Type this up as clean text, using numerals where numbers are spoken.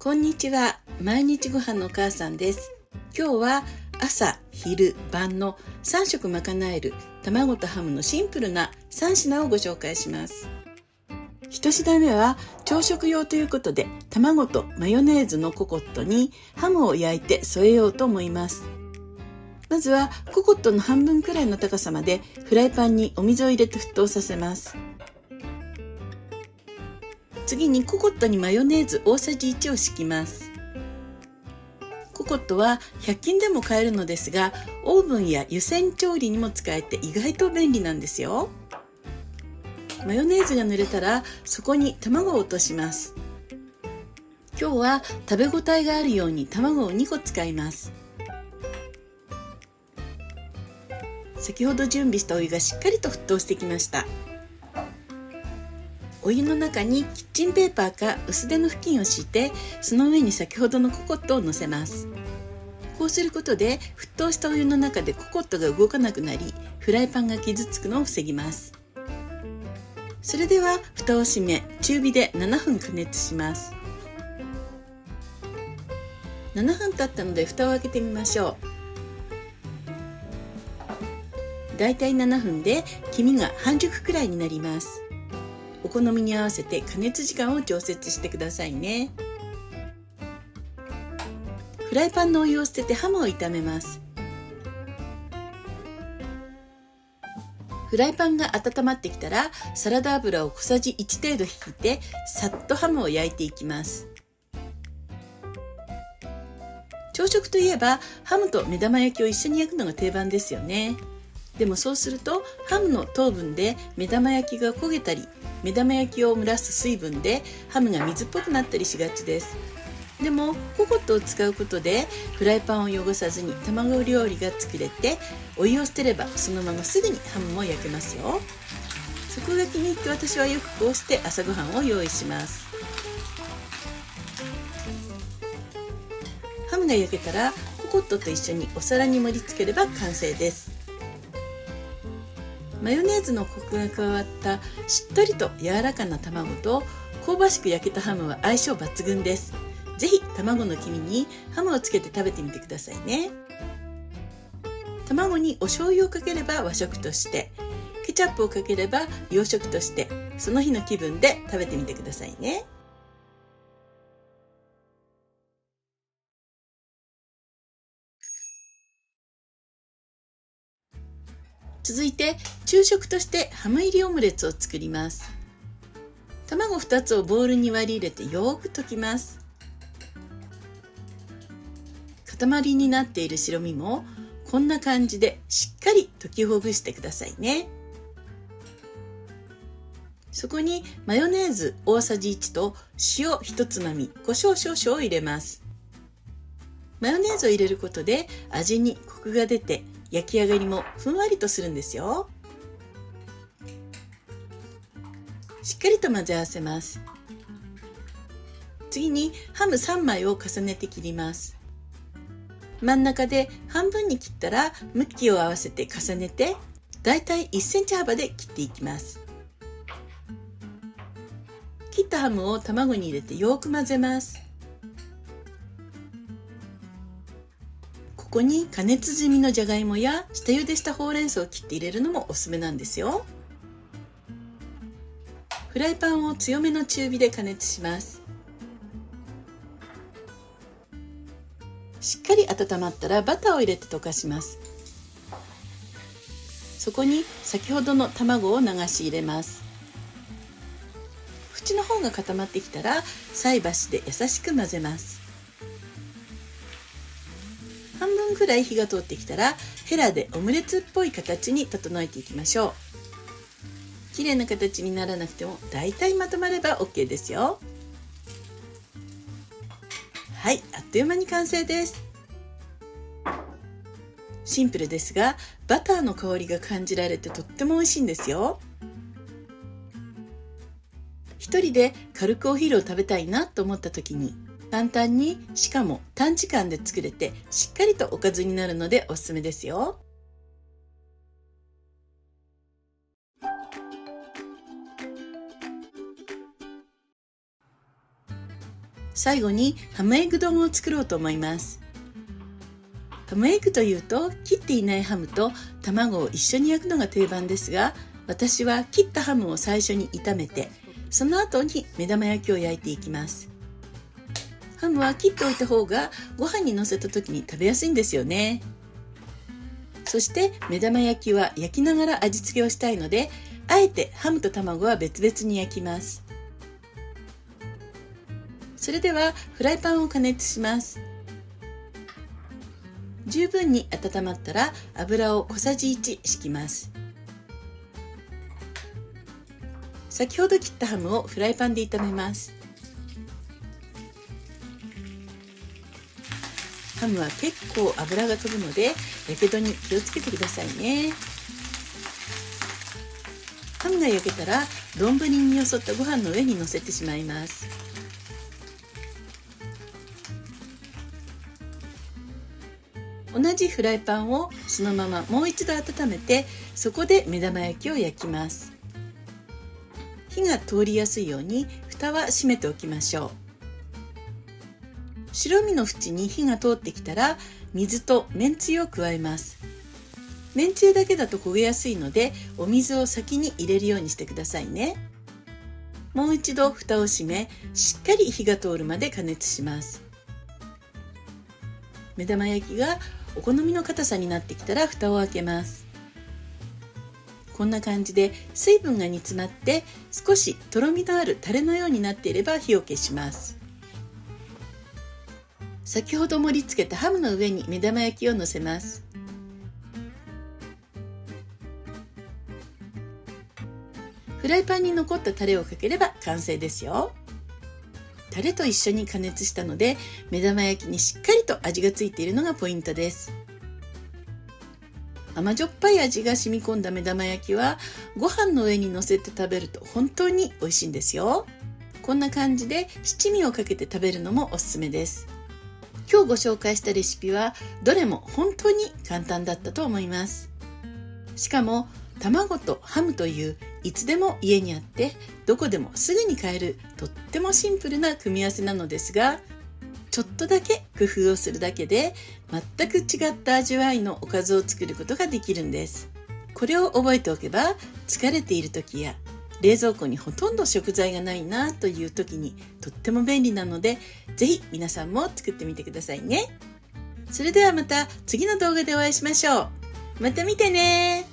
こんにちは。毎日ご飯のお母さんです。今日は朝、昼、晩の3食賄える卵とハムのシンプルな3品をご紹介します。1品目は朝食用ということで、卵とマヨネーズのココットにハムを焼いて添えようと思います。まずはココットの半分くらいの高さまでフライパンにお水を入れて沸騰させます。次にココットにマヨネーズ大さじ1を敷きます。ココットは100均でも買えるのですが、オーブンや湯煎調理にも使えて意外と便利なんですよ。マヨネーズが濡れたらそこに卵を落とします。今日は食べ応えがあるように卵を2個使います。先ほど準備したお湯がしっかりと沸騰してきました。お湯の中にキッチンペーパーか薄手の布巾を敷いて、その上に先ほどのココットを乗せます。こうすることで沸騰したお湯の中でココットが動かなくなり、フライパンが傷つくのを防ぎます。それでは蓋を閉め、中火で7分加熱します。7分経ったので蓋を開けてみましょう。だいたい7分で黄身が半熟くらいになります。お好みに合わせて加熱時間を調節してくださいね。フライパンのお湯を捨ててハムを炒めます。フライパンが温まってきたらサラダ油を小さじ1程度引いてさっとハムを焼いていきます。朝食といえばハムと目玉焼きを一緒に焼くのが定番ですよね。でもそうするとハムの糖分で目玉焼きが焦げたり、目玉焼きを蒸らす水分でハムが水っぽくなったりしがちです。でもココットを使うことでフライパンを汚さずに卵料理が作れて、お湯を捨てればそのまますぐにハムも焼けますよ。そこが気に入って私はよくこうして朝ごはんを用意します。ハムが焼けたらココットと一緒にお皿に盛り付ければ完成です。マヨネーズのコクが加わったしっとりと柔らかな卵と香ばしく焼けたハムは相性抜群です。ぜひ卵の黄身にハムをつけて食べてみてくださいね。卵にお醤油をかければ和食として、ケチャップをかければ洋食として、その日の気分で食べてみてくださいね。続いて昼食としてハム入りオムレツを作ります。卵2つをボウルに割り入れてよく溶きます。塊になっている白身もこんな感じでしっかり溶きほぐしてくださいね。そこにマヨネーズ大さじ1と塩1つまみ、胡椒少々を入れます。マヨネーズを入れることで味にコクが出て、焼き上がりもふんわりとするんですよ。しっかりと混ぜ合わせます。次にハム3枚を重ねて切ります。真ん中で半分に切ったら向きを合わせて重ねて、だいたい1センチ幅で切っていきます。切ったハムを卵に入れてよく混ぜます。ここに加熱済みのじゃがいもや下茹でしたほうれん草を切って入れるのもおすすめなんですよ。フライパンを強めの中火で加熱します。しっかり温まったらバターを入れて溶かします。そこに先ほどの卵を流し入れます。縁の方が固まってきたら菜箸で優しく混ぜます。半分くらい火が通ってきたらヘラでオムレツっぽい形に整えていきましょう。綺麗な形にならなくてもだいたいまとまれば OK ですよ。はい、あっという間に完成です。シンプルですがバターの香りが感じられてとっても美味しいんですよ。一人で軽くお昼を食べたいなと思った時に簡単に、しかも短時間で作れてしっかりとおかずになるのでおすすめですよ。最後にハムエッグ丼を作ろうと思います。ハムエッグというと切っていないハムと卵を一緒に焼くのが定番ですが、私は切ったハムを最初に炒めて、その後に目玉焼きを焼いていきます。ハムは切っておいた方がご飯にのせた時に食べやすいんですよね。そして目玉焼きは焼きながら味付けをしたいので、あえてハムと卵は別々に焼きます。それではフライパンを加熱します。十分に温まったら油を小さじ1敷きます。先ほど切ったハムをフライパンで炒めます。ハムは結構油が飛ぶので、やけどに気をつけてくださいね。ハムが焼けたら丼によそったご飯の上に乗せてしまいます。同じフライパンをそのままもう一度温めて、そこで目玉焼きを焼きます。火が通りやすいように蓋は閉めておきましょう。白身の縁に火が通ってきたら水とめんつゆを加えます。めんつゆだけだと焦げやすいので、お水を先に入れるようにしてくださいね。もう一度蓋を閉め、しっかり火が通るまで加熱します。目玉焼きがお好みの硬さになってきたら蓋を開けます。こんな感じで水分が煮詰まって少しとろみのあるタレのようになっていれば火を消します。先ほど盛り付けたハムの上に目玉焼きを乗せます。フライパンに残ったタレをかければ完成ですよ。タレと一緒に加熱したので、目玉焼きにしっかりと味がついているのがポイントです。甘じょっぱい味が染み込んだ目玉焼きはご飯の上に乗せて食べると本当に美味しいんですよ。こんな感じで七味をかけて食べるのもおすすめです。今日ご紹介したレシピはどれも本当に簡単だったと思います。しかも卵とハムといういつでも家にあってどこでもすぐに買えるとってもシンプルな組み合わせなのですが、ちょっとだけ工夫をするだけで全く違った味わいのおかずを作ることができるんです。これを覚えておけば、疲れている時や冷蔵庫にほとんど食材がないなという時にとっても便利なので、ぜひ皆さんも作ってみてくださいね。それではまた次の動画でお会いしましょう。また見てね。